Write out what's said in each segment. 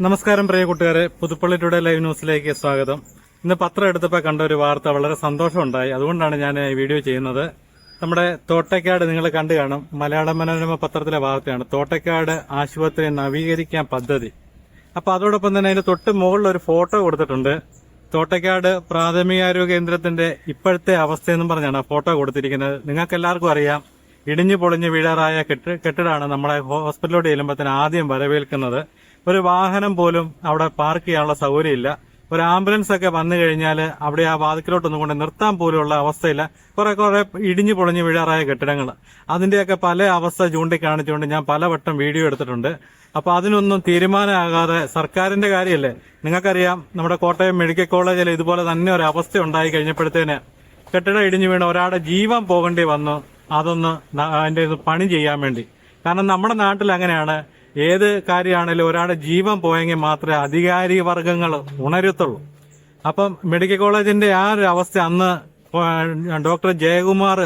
നമസ്കാരം പ്രിയ കൂട്ടുകാരെ, Puthuppally today live ന്യൂസിലേക്ക് സ്വാഗതം. ഇന്ന് പത്രം എടുത്തപ്പോൾ കണ്ട ഒരു വാർത്ത വളരെ സന്തോഷമുണ്ടായി. അതുകൊണ്ടാണ് ഞാൻ ഈ വീഡിയോ ചെയ്യുന്നത്. നമ്മുടെ തോട്ടയ്ക്കാട് നിങ്ങൾ കണ്ടു കാണും, മലയാള മനോരമ പത്രത്തിലെ വാർത്തയാണ്. തോട്ടയ്ക്കാട് ആശുപത്രി നവീകരിക്കാൻ പദ്ധതി. അപ്പൊ അതോടൊപ്പം തന്നെ അതിന്റെ തൊട്ട് മുകളിൽ ഒരു ഫോട്ടോ കൊടുത്തിട്ടുണ്ട്. തോട്ടയ്ക്കാട് പ്രാഥമികാരോഗ്യ കേന്ദ്രത്തിന്റെ ഇപ്പോഴത്തെ അവസ്ഥയെന്നും പറഞ്ഞാണ് ഫോട്ടോ കൊടുത്തിരിക്കുന്നത്. നിങ്ങൾക്ക് എല്ലാവർക്കും അറിയാം, ഇടിഞ്ഞു പൊളിഞ്ഞു വീഴാറായ കെട്ടിടമാണ് നമ്മളെ ഹോസ്പിറ്റലിലോട്ട് ചെല്ലുമ്പോഴത്തേന് ആദ്യം വരവേൽക്കുന്നത്. ഒരു വാഹനം പോലും അവിടെ പാർക്ക് ചെയ്യാനുള്ള സൗകര്യമില്ല. ഒരു ആംബുലൻസ് ഒക്കെ വന്നു കഴിഞ്ഞാൽ അവിടെ ആ വാതിക്കലോട്ടൊന്നും കൊണ്ട് നിർത്താൻ പോലുള്ള അവസ്ഥയില്ല. കുറെ ഇടിഞ്ഞു പൊളിഞ്ഞു വീഴാറായ കെട്ടിടങ്ങൾ, അതിന്റെയൊക്കെ പല അവസ്ഥ ചൂണ്ടിക്കാണിച്ചുകൊണ്ട് ഞാൻ പലവട്ടം വീഡിയോ എടുത്തിട്ടുണ്ട്. അപ്പൊ അതിനൊന്നും തീരുമാനമാകാതെ സർക്കാരിന്റെ കാര്യമല്ലേ. നിങ്ങൾക്കറിയാം, നമ്മുടെ കോട്ടയം മെഡിക്കൽ കോളേജിൽ ഇതുപോലെ തന്നെ ഒരു അവസ്ഥ ഉണ്ടായി കഴിഞ്ഞപ്പോഴത്തേന് കെട്ടിടം ഇടിഞ്ഞു വീണ് ഒരാളുടെ ജീവൻ പോകേണ്ടി വന്നു. അതൊന്ന് അതിന്റെ പണി ചെയ്യാൻ വേണ്ടി. കാരണം നമ്മുടെ നാട്ടിൽ അങ്ങനെയാണ്, ഏത് കാര്യമാണെങ്കിലും ഒരാളുടെ ജീവൻ പോയെങ്കിൽ മാത്രമേ അധികാരി വർഗങ്ങൾ ഉണരത്തുള്ളൂ. അപ്പം മെഡിക്കൽ കോളേജിന്റെ ആ ഒരു അവസ്ഥ അന്ന് ഡോക്ടർ ജയകുമാർ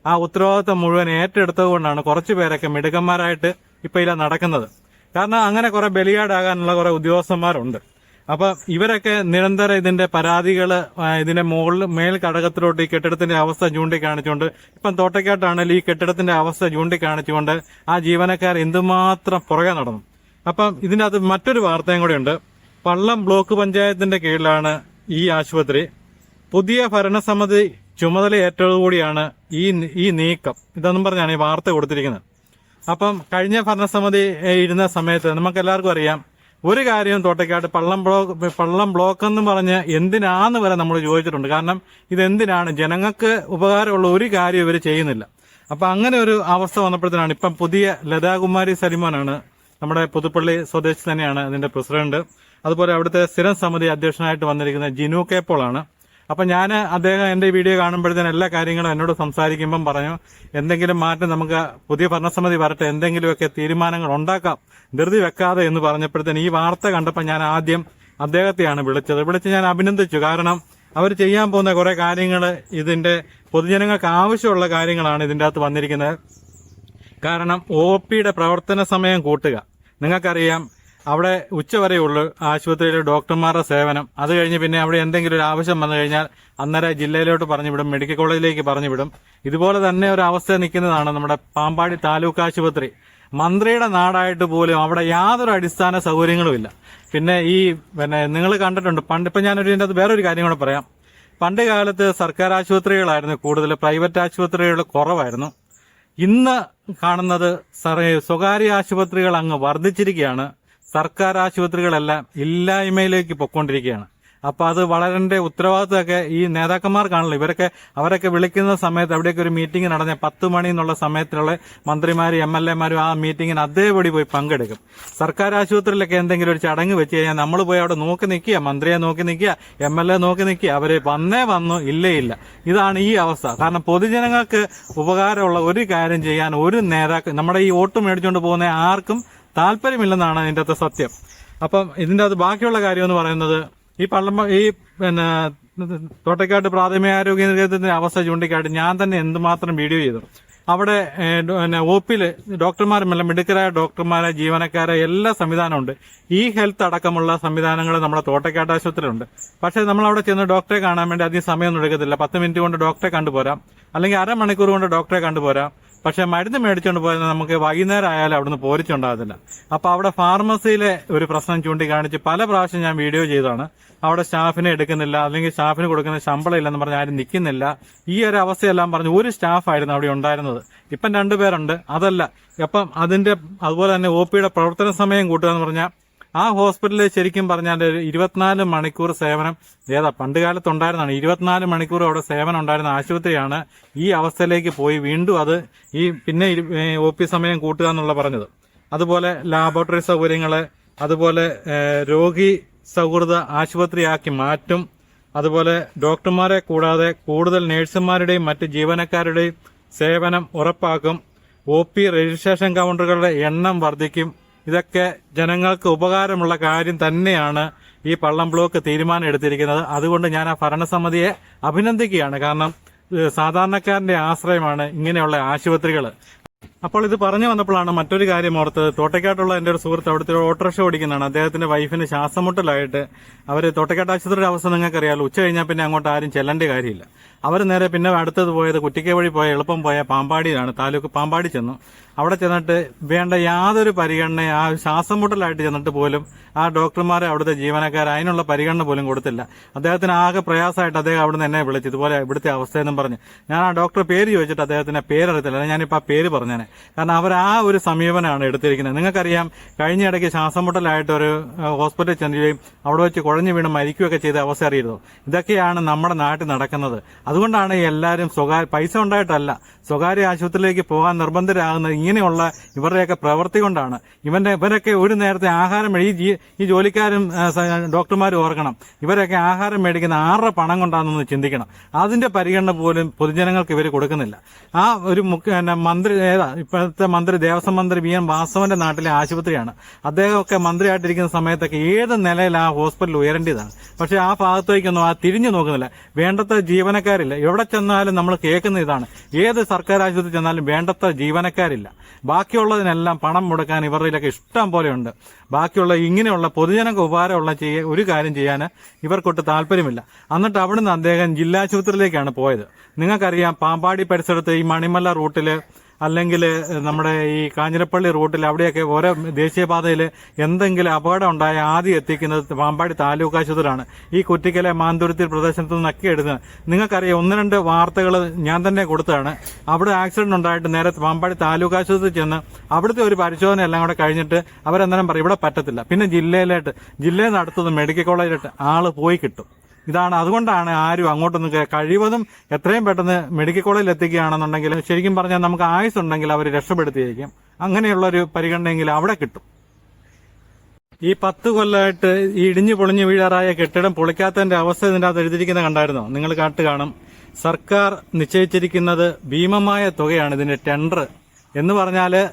ആ ഉത്തരവാദിത്തം മുഴുവൻ ഏറ്റെടുത്തത് കൊണ്ടാണ് കുറച്ചു പേരൊക്കെ മിടുക്കന്മാരായിട്ട് ഇപ്പൊ ഇതിൽ നടക്കുന്നത്. കാരണം അങ്ങനെ കുറെ ബലിയാടാകാനുള്ള കുറെ ഉദ്യോഗസ്ഥന്മാരുണ്ട്. അപ്പൊ ഇവരൊക്കെ നിരന്തരം ഇതിന്റെ പരാതികള് ഇതിന്റെ മേൽ ഘടകത്തിലോട്ട് ഈ കെട്ടിടത്തിന്റെ അവസ്ഥ ചൂണ്ടിക്കാണിച്ചുകൊണ്ട്, ഇപ്പം തോട്ടയ്ക്കാട്ടാണെങ്കിൽ ഈ കെട്ടിടത്തിന്റെ അവസ്ഥ ചൂണ്ടിക്കാണിച്ചുകൊണ്ട് ആ ജീവനക്കാർ എന്തുമാത്രം പുറകെ നടന്നു. അപ്പം ഇതിന്റെ അത് മറ്റൊരു വാർത്തയും കൂടെ ഉണ്ട്. പള്ളം ബ്ലോക്ക് പഞ്ചായത്തിന്റെ കീഴിലാണ് ഈ ആശുപത്രി. പുതിയ ഭരണസമിതി ചുമതലയേറ്റതോടുകൂടിയാണ് ഈ നീക്കം. ഇതെന്നും പറഞ്ഞാണ് ഈ വാർത്ത കൊടുത്തിരിക്കുന്നത്. അപ്പം കഴിഞ്ഞ ഭരണസമിതി ഇരുന്ന സമയത്ത് നമുക്കെല്ലാവർക്കും അറിയാം, ഒരു കാര്യവും തോട്ടയ്ക്കാട് പള്ളം ബ്ലോക്ക് എന്ന് പറഞ്ഞ് എന്തിനാന്ന് വരെ നമ്മൾ ചോദിച്ചിട്ടുണ്ട്. കാരണം ഇതെന്തിനാണ്, ജനങ്ങൾക്ക് ഉപകാരമുള്ള ഒരു കാര്യം ഇവർ ചെയ്യുന്നില്ല. അപ്പൊ അങ്ങനെ ഒരു അവസ്ഥ വന്നപ്പോഴത്തേനാണ് ഇപ്പം പുതിയ ലതാകുമാരി സലിമോനാണ്, നമ്മുടെ പുതുപ്പള്ളി സ്വദേശി തന്നെയാണ് അതിന്റെ പ്രസിഡന്റ്. അതുപോലെ അവിടുത്തെ സ്ഥിരം സമിതി അധ്യക്ഷനായിട്ട് വന്നിരിക്കുന്ന ജിനു കെ പോളാണ്. അപ്പൊ ഞാൻ അദ്ദേഹം എന്റെ വീഡിയോ കാണുമ്പോഴത്തേന് എല്ലാ കാര്യങ്ങളും എന്നോട് സംസാരിക്കുമ്പം പറഞ്ഞു, എന്തെങ്കിലും മാറ്റം നമുക്ക് പുതിയ ഭരണസമിതി വരട്ടെ, എന്തെങ്കിലുമൊക്കെ തീരുമാനങ്ങൾ ഉണ്ടാക്കാം, ധൃതി വെക്കാതെ എന്ന് പറഞ്ഞപ്പോഴത്തേന് ഈ വാർത്ത കണ്ടപ്പോൾ ഞാൻ ആദ്യം അദ്ദേഹത്തെയാണ് വിളിച്ച് ഞാൻ അഭിനന്ദിച്ചു. കാരണം അവർ ചെയ്യാൻ പോകുന്ന കുറെ കാര്യങ്ങൾ ഇതിന്റെ പൊതുജനങ്ങൾക്ക് ആവശ്യമുള്ള കാര്യങ്ങളാണ് ഇതിന്റെ അകത്ത് വന്നിരിക്കുന്നത്. കാരണം OPയുടെ പ്രവർത്തന സമയം കൂട്ടുക. നിങ്ങൾക്കറിയാം, അവിടെ ഉച്ചവരെയുള്ളൂ ആശുപത്രിയിലെ ഡോക്ടർമാരുടെ സേവനം. അത് കഴിഞ്ഞ് പിന്നെ അവിടെ എന്തെങ്കിലും ഒരു ആവശ്യം വന്നു കഴിഞ്ഞാൽ അന്നേരം ജില്ലയിലോട്ട് പറഞ്ഞുവിടും, മെഡിക്കൽ കോളേജിലേക്ക് പറഞ്ഞുവിടും. ഇതുപോലെ തന്നെ ഒരു അവസ്ഥ നിൽക്കുന്നതാണ് നമ്മുടെ പാമ്പാടി താലൂക്ക് ആശുപത്രി. മന്ത്രിയുടെ നാടായിട്ട് പോലും അവിടെ യാതൊരു അടിസ്ഥാന സൗകര്യങ്ങളും ഇല്ല. പിന്നെ നിങ്ങൾ കണ്ടിട്ടുണ്ട് പണ്ട്, ഇപ്പൊ ഞാനൊരു വേറൊരു കാര്യം കൂടെ പറയാം. പണ്ട് കാലത്ത് സർക്കാർ ആശുപത്രികളായിരുന്നു കൂടുതൽ, പ്രൈവറ്റ് ആശുപത്രികൾ കുറവായിരുന്നു. ഇന്ന് കാണുന്നത് സ്വകാര്യ ആശുപത്രികൾ അങ്ങ് വർദ്ധിച്ചിരിക്കുകയാണ്. സർക്കാർ ആശുപത്രികളെല്ലാം ഇല്ലായ്മയിലേക്ക് പൊയ്ക്കൊണ്ടിരിക്കുകയാണ്. അപ്പൊ അത് വളരെ ഉത്തരവാദിത്തമൊക്കെ ഈ നേതാക്കന്മാർക്കാണല്ലോ. അവരൊക്കെ വിളിക്കുന്ന സമയത്ത് അവിടെയൊക്കെ ഒരു മീറ്റിംഗ് നടന്ന 10 മണി എന്നുള്ള സമയത്തുള്ള മന്ത്രിമാരും MLA മാരും ആ മീറ്റിംഗിന് അതേപടി പോയി പങ്കെടുക്കും. സർക്കാർ ആശുപത്രിയിലൊക്കെ എന്തെങ്കിലും ഒരു ചടങ്ങ് വെച്ച് കഴിഞ്ഞാൽ നമ്മൾ പോയി അവിടെ നോക്കി നിൽക്കുക, മന്ത്രിയെ നോക്കി നിൽക്കുക, MLA നോക്കി നിൽക്കുക. അവര് വന്നു ഇല്ല. ഇതാണ് ഈ അവസ്ഥ. കാരണം പൊതുജനങ്ങൾക്ക് ഉപകാരമുള്ള ഒരു കാര്യം ചെയ്യാൻ ഒരു നേതാക്കൾ, നമ്മുടെ ഈ വോട്ട് മേടിച്ചുകൊണ്ട് പോകുന്ന ആർക്കും താല്പര്യമില്ലെന്നാണ് ഇതിന്റെ അകത്ത് സത്യം. അപ്പം ഇതിന്റെ അത് ബാക്കിയുള്ള കാര്യം എന്ന് പറയുന്നത്, ഈ തോട്ടയ്ക്കാട് പ്രാഥമികാരോഗ്യ കേന്ദ്രത്തിന്റെ അവസ്ഥ ചൂണ്ടിക്കാട്ടി ഞാൻ തന്നെ എന്തുമാത്രം വീഡിയോ ചെയ്തു. അവിടെ OPയില് ഡോക്ടർമാരുമല്ല, മിടുക്കരായ ഡോക്ടർമാരെ, ജീവനക്കാരെ എല്ലാ സംവിധാനമുണ്ട്. ഈ ഹെൽത്ത് അടക്കമുള്ള സംവിധാനങ്ങൾ നമ്മുടെ തോട്ടയ്ക്കാട് ആശുപത്രിയിലുണ്ട്. പക്ഷെ നമ്മൾ അവിടെ ചെന്ന് ഡോക്ടറെ കാണാൻ വേണ്ടി അധികം സമയമൊന്നും എടുക്കത്തില്ല. 10 മിനിറ്റ് കൊണ്ട് ഡോക്ടറെ കണ്ടുപോരാം, അല്ലെങ്കിൽ അരമണിക്കൂർ കൊണ്ട് ഡോക്ടറെ കണ്ടുപോരാം. പക്ഷെ മരുന്ന് മേടിച്ചുകൊണ്ട് പോയാൽ നമുക്ക് വൈകുന്നേരം ആയാലും അവിടുന്ന് പോരിച്ചുണ്ടാകത്തില്ല. അപ്പൊ അവിടെ ഫാർമസിയിലെ ഒരു പ്രശ്നം ചൂണ്ടിക്കാണിച്ച് പല പ്രാവശ്യം ഞാൻ വീഡിയോ ചെയ്തതാണ്. അവിടെ സ്റ്റാഫിനെ എടുക്കുന്നില്ല, അല്ലെങ്കിൽ സ്റ്റാഫിന് കൊടുക്കുന്ന ശമ്പളം ഇല്ലെന്ന് പറഞ്ഞ് ആരും നിൽക്കുന്നില്ല. ഈ ഒരു അവസ്ഥയെല്ലാം പറഞ്ഞ് ഒരു സ്റ്റാഫായിരുന്നു അവിടെ ഉണ്ടായിരുന്നത്. ഇപ്പം 2 പേരുണ്ട്. അതല്ല, അപ്പം അതുപോലെ തന്നെ OPയുടെ പ്രവർത്തന സമയം കൂട്ടുക എന്ന് പറഞ്ഞാൽ ആ ഹോസ്പിറ്റലിൽ ശരിക്കും പറഞ്ഞാൽ 24 മണിക്കൂർ സേവനം പണ്ട് കാലത്ത് ഉണ്ടായിരുന്നതാണ്. 24 മണിക്കൂർ അവിടെ സേവനം ഉണ്ടായിരുന്ന ആശുപത്രിയാണ് ഈ അവസ്ഥയിലേക്ക് പോയി വീണ്ടും അത് പിന്നെ OP സമയം കൂട്ടുക എന്നുള്ള പറഞ്ഞത്. അതുപോലെ ലാബോറട്ടറി സൗകര്യങ്ങള്, അതുപോലെ രോഗി സൗഹൃദ ആശുപത്രിയാക്കി മാറ്റും. അതുപോലെ ഡോക്ടർമാരെ കൂടാതെ കൂടുതൽ നഴ്സുമാരുടെയും മറ്റ് ജീവനക്കാരുടെയും സേവനം ഉറപ്പാക്കും. OP രജിസ്ട്രേഷൻ കൗണ്ടറുകളുടെ എണ്ണം വർദ്ധിക്കും. ഇതൊക്കെ ജനങ്ങൾക്ക് ഉപകാരമുള്ള കാര്യം തന്നെയാണ് ഈ പള്ളം ബ്ലോക്ക് തീരുമാനം എടുത്തിരിക്കുന്നത്. അതുകൊണ്ട് ഞാൻ ആ ഭരണസമിതിയെ അഭിനന്ദിക്കുകയാണ്. കാരണം സാധാരണക്കാരന്റെ ആശ്രയമാണ് ഇങ്ങനെയുള്ള ആശുപത്രികൾ. അപ്പോൾ ഇത് പറഞ്ഞു വന്നപ്പോഴാണ് മറ്റൊരു കാര്യം ഓർത്തത്. തോട്ടയ്ക്കാട്ടുള്ള എന്റെ ഒരു സുഹൃത്ത് അവിടുത്തെ ഓട്ടോറിക്ഷ ഓടിക്കുന്നതാണ്. അദ്ദേഹത്തിന്റെ വൈഫിന് ശ്വാസമുട്ടലായിട്ട് അവര് തോട്ടയ്ക്കാട്ട് ആശുപത്രിയുടെ അവസ്ഥ നിങ്ങൾക്കറിയാലോ. ഉച്ച കഴിഞ്ഞാൽ പിന്നെ അങ്ങോട്ട് ആരും ചെല്ലേണ്ട കാര്യമില്ല. അവർ നേരെ പിന്നെ അടുത്തത് പോയത് കുറ്റിക്ക വഴി പോയ എളുപ്പം പോയ പാമ്പാടിയിലാണ്. താലൂക്ക് പാമ്പാടി ചെന്നു. അവിടെ ചെന്നിട്ട് വേണ്ട യാതൊരു പരിഗണന ആ ശ്വാസമുട്ടലായിട്ട് ചെന്നിട്ട് പോലും ആ ഡോക്ടർമാരെ അവിടുത്തെ ജീവനക്കാർ അതിനുള്ള പരിഗണന പോലും കൊടുത്തില്ല. അദ്ദേഹത്തിന് ആകെ പ്രയാസമായിട്ട് അദ്ദേഹം അവിടുന്ന് എന്നെ വിളിച്ചു, ഇതുപോലെ ഇവിടുത്തെ അവസ്ഥയെന്നും പറഞ്ഞ്. ഞാൻ ആ ഡോക്ടറെ പേര് ചോദിച്ചിട്ട് അദ്ദേഹത്തിന് പേരറിയത്തില്ല. ഞാനിപ്പോൾ ആ പേര് പറഞ്ഞേനെ. കാരണം അവർ ആ ഒരു സമീപനമാണ് എടുത്തിരിക്കുന്നത്. നിങ്ങൾക്കറിയാം, കഴിഞ്ഞ ഇടയ്ക്ക് ശ്വാസമുട്ടലായിട്ട് ഒരു ഹോസ്പിറ്റലിൽ ചെല്ലുകയും അവിടെ വെച്ച് കുഴഞ്ഞു വീണ് മരിക്കുകയൊക്കെ ചെയ്ത അവസ്ഥ അറിയുമോ? ഇതൊക്കെയാണ് നമ്മുടെ നാട്ടിൽ നടക്കുന്നത്. അതുകൊണ്ടാണ് എല്ലാവരും പൈസ ഉണ്ടായിട്ടല്ല സ്വകാര്യ ആശുപത്രിയിലേക്ക് പോകാൻ നിർബന്ധരാകുന്നത്. ഇങ്ങനെയുള്ള ഇവരുടെയൊക്കെ പ്രവൃത്തി കൊണ്ടാണ്. ഇവരൊക്കെ ഒരു നേരത്തെ ആഹാരം ഈ ജോലിക്കാരും ഡോക്ടർമാരും ഓർക്കണം, ഇവരൊക്കെ ആഹാരം മേടിക്കുന്ന ആരുടെ പണം കൊണ്ടാണെന്ന് ചിന്തിക്കണം. അതിന്റെ പരിഗണന പോലും പൊതുജനങ്ങൾക്ക് ഇവർ കൊടുക്കുന്നില്ല. ആ ഒരു മന്ത്രി ഇപ്പോഴത്തെ മന്ത്രി ദേവസ്വം മന്ത്രി വി.എൻ. വാസവന്റെ നാട്ടിലെ ആശുപത്രിയാണ്. അദ്ദേഹമൊക്കെ മന്ത്രിയായിട്ടിരിക്കുന്ന സമയത്തൊക്കെ ഏത് നിലയിൽ ആ ഹോസ്പിറ്റൽ ഉയരേണ്ടതാണ്. പക്ഷെ ആ ഭാഗത്തേക്കൊന്നും ആ തിരിഞ്ഞു നോക്കുന്നില്ല. വേണ്ടത്ര ജീവനക്കാരില്ല. എവിടെ ചെന്നാലും നമ്മൾ കേൾക്കുന്ന ഇതാണ്, ഏത് സർക്കാർ ആശുപത്രി ചെന്നാലും വേണ്ടത്ര ജീവനക്കാരില്ല. ബാക്കിയുള്ളതിനെല്ലാം പണം മുടക്കാൻ ഇവരുടെയൊക്കെ ഇഷ്ടം പോലെയുണ്ട്. ബാക്കിയുള്ള ഇങ്ങനെയുള്ള പൊതുജനങ്ങൾക്ക് ഉപകാരമുള്ള ഒരു കാര്യം ചെയ്യാൻ ഇവർക്കൊട്ട് താല്പര്യമില്ല. എന്നിട്ട് അവിടുന്ന് അദ്ദേഹം ജില്ലാശുപത്രിയിലേക്കാണ് പോയത്. നിങ്ങൾക്കറിയാം, പാമ്പാടി പരിസരത്ത് ഈ മണിമല റൂട്ടില് അല്ലെങ്കിൽ നമ്മുടെ ഈ കാഞ്ഞിരപ്പള്ളി റൂട്ടിൽ അവിടെയൊക്കെ ഓരോ ദേശീയപാതയിൽ എന്തെങ്കിലും അപകടം ഉണ്ടായ ആദ്യം എത്തിക്കുന്നത് പാമ്പാടി താലൂക്ക് ആശുപത്രിയാണ്. ഈ കുറ്റിക്കലെ മാന്തുരുത്തി പ്രദേശത്തു നിന്നൊക്കെ എടുക്കുന്നത് നിങ്ങൾക്കറിയാം. 1-2 വാർത്തകൾ ഞാൻ തന്നെ കൊടുത്തതാണ്. അവിടെ ആക്സിഡന്റ് ഉണ്ടായിട്ട് നേരെ പാമ്പാടി താലൂക്ക് ആശുപത്രി ചെന്ന് അവിടുത്തെ ഒരു പരിശോധന എല്ലാം കൂടെ കഴിഞ്ഞിട്ട് അവരെന്തായാലും പറയും ഇവിടെ പറ്റത്തില്ല. പിന്നെ ജില്ലയിൽ നിന്ന് അടുത്തത് മെഡിക്കൽ കോളേജിലോട്ട് ആള് പോയി കിട്ടും. ഇതാണ്, അതുകൊണ്ടാണ് ആരും അങ്ങോട്ടൊന്നും കഴിവതും എത്രയും പെട്ടെന്ന് മെഡിക്കൽ കോളേജിൽ എത്തിക്കുകയാണെന്നുണ്ടെങ്കിൽ ശരിക്കും പറഞ്ഞാൽ നമുക്ക് ആയുസ് ഉണ്ടെങ്കിൽ അവർ രക്ഷപ്പെടുത്തിയിരിക്കും. അങ്ങനെയുള്ളൊരു പരിഗണനയെങ്കിൽ അവിടെ കിട്ടും. ഈ 10 കൊല്ലമായിട്ട് ഈ ഇടിഞ്ഞു പൊളിഞ്ഞു വീഴാറായ കെട്ടിടം പൊളിക്കാത്തതിന്റെ അവസ്ഥ ഇതിന്റെ അകത്ത് എഴുതിയിരിക്കുന്നത് കണ്ടായിരുന്നോ? നിങ്ങൾ കാണും. സർക്കാർ നിശ്ചയിച്ചിരിക്കുന്നത് ഭീമമായ തുകയാണ് ഇതിന്റെ ടെൻഡർ എന്ന് പറഞ്ഞാല്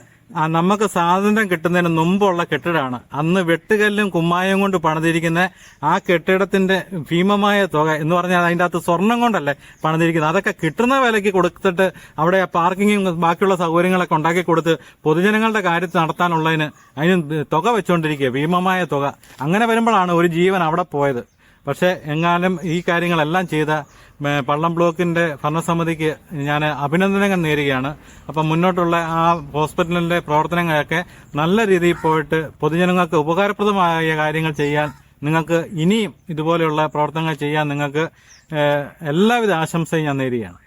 നമുക്ക് സ്വാതന്ത്ര്യം കിട്ടുന്നതിന് മുമ്പുള്ള കെട്ടിടമാണ്. അന്ന് വെട്ടുകല്ലും കുമ്മായം കൊണ്ട് പണിതിരിക്കുന്ന ആ കെട്ടിടത്തിന്റെ ഭീമമായ തുക എന്ന് പറഞ്ഞാൽ അതിന്റെ അകത്ത് സ്വർണം കൊണ്ടല്ലേ പണിതിരിക്കുന്നത്. അതൊക്കെ കിട്ടുന്ന വിലയ്ക്ക് കൊടുത്തിട്ട് അവിടെ പാർക്കിങ്ങും ബാക്കിയുള്ള സൗകര്യങ്ങളൊക്കെ ഉണ്ടാക്കി കൊടുത്ത് പൊതുജനങ്ങളുടെ കാര്യത്തിൽ നടത്താനുള്ളതിന് അതിന് തുക വെച്ചുകൊണ്ടിരിക്കുക, ഭീമമായ തുക. അങ്ങനെ വരുമ്പോഴാണ് ഒരു ജീവൻ അവിടെ പോയത്. പക്ഷെ എങ്ങാനും ഈ കാര്യങ്ങളെല്ലാം ചെയ്ത പള്ളം ബ്ലോക്കിന്റെ ഭരണസമിതിക്ക് ഞാൻ അഭിനന്ദനങ്ങൾ നേരുകയാണ്. അപ്പം മുന്നോട്ടുള്ള ആ ഹോസ്പിറ്റലിന്റെ പ്രവർത്തനങ്ങളൊക്കെ നല്ല രീതിയിൽ പോയിട്ട് പൊതുജനങ്ങൾക്ക് ഉപകാരപ്രദമായ കാര്യങ്ങൾ ചെയ്യാൻ നിങ്ങൾക്ക് ഇനിയും ഇതുപോലെയുള്ള പ്രവർത്തനങ്ങൾ ചെയ്യാൻ നിങ്ങൾക്ക് എല്ലാവിധ ആശംസയും ഞാൻ നേരുകയാണ്.